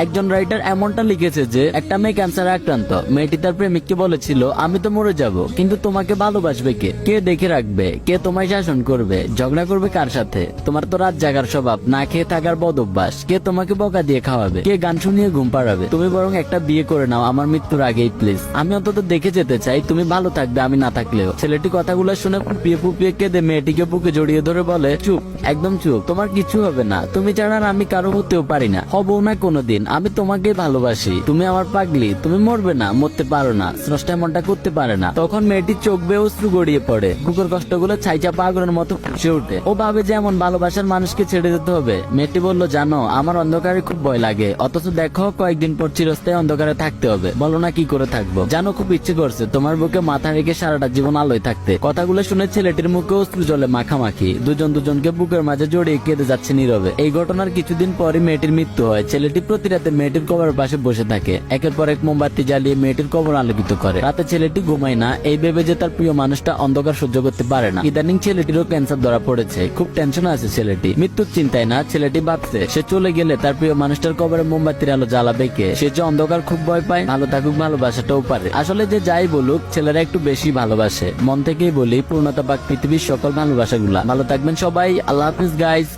একজন রাইটার এমনটা লিখেছে যে একটা মেয়ে ক্যান্সারে আক্রান্ত। মেয়েটি তার প্রেমিককে বলেছিল, আমি তো মরে যাব, কিন্তু তোমাকে ভালোবাসবে কে? কে দেখে রাখবে? কে তোমায় শাসন করবে? ঝগড়া করবে কার সাথে? তোমার তো রাত জাগার স্বভাব, না খেয়ে থাকার বদ অভ্যাস। কে তোমাকে বকা দিয়ে খাওয়াবে? কে গান শুনিয়ে ঘুম পাড়াবে? তুমি বরং একটা বিয়ে করে নাও আমার মৃত্যুর আগেই প্লিজ। আমি অন্তত দেখে যেতে চাই তুমি ভালো থাকবে আমি না থাকলেও। ছেলেটি কথাগুলো শুনে ফুপিয়ে ফুপিয়ে কেঁদে মেয়েটিকে বুকে জড়িয়ে ধরে বলে, চুপ, একদম চুপ, তোমার কিছু হবে না। তুমি ছাড়া আর আমি কারো হতেও পারি না, হবও না কোনোদিন। আমি তোমাকে ভালোবাসি, তুমি আমার পাগলি। তুমি মরবে না, মরতে পারো না, স্রষ্টা এমনটা করতে পারে না। তখন মেয়েটির চোখ বেয়ে অশ্রু গড়িয়ে পড়ে, বুকের কষ্টগুলো ছাইচা পাগলের মতো ফুসে ওঠে। ও ভাবে যে এমন ভালোবাসার মানুষকে ছেড়ে দিতে হবে। মেয়েটি বলল, জানো আমার অন্ধকারে খুব ভয় লাগে, অথচ দেখো কয়েকদিন পর চিরস্থায়ী অন্ধকারে থাকতে হবে। বলো না কি করে থাকবো? জানো খুব ইচ্ছে করছে তোমার বুকে মাথা রেখে সারাটা জীবন আলোয় থাকতে। কথাগুলো শুনে ছেলেটির মুখে অশ্রু জলে মাখামাখি, দুজন দুজনকে বুকের মাঝে জড়িয়ে কেঁদে যাচ্ছে নীরবে। এই ঘটনার কিছুদিন পরই মেয়েটির মৃত্যু হয়। ছেলেটি প্রতি রাতে মেয়েটির কবরের পাশে বসে থাকে, একের পর এক মোমবাতি জ্বালিয়ে মেয়েটির কবর আলোকিত করে। রাতে ছেলেটি ঘুমায় না, এই ভেবে যে তার প্রিয় মানুষটা অন্ধকার সহ্য করতে পারে না। ইদানিং ছেলেটিরও ক্যান্সার ধরা পড়েছে, খুব টেনশন আছে ছেলেটি। মৃত্যুর চিন্তায় না, ছেলেটি ভাবছে সে চলে গেলে তার প্রিয় মানুষটার কবরে মোমবাতির আলো জ্বালাবে কে? সে যে অন্ধকার খুব ভয় পায়। ভালো থাকুক, ভালোবাসাটাও পারে। আসলে যে যাই বলুক, ছেলেরা একটু বেশি ভালোবাসে। মন থেকেই বলি, পূর্ণতা পাক পৃথিবীর সকল ভালোবাসাগুলা। ভালো থাকবেন সবাই, আল্লাহ হাফিজ গাইস।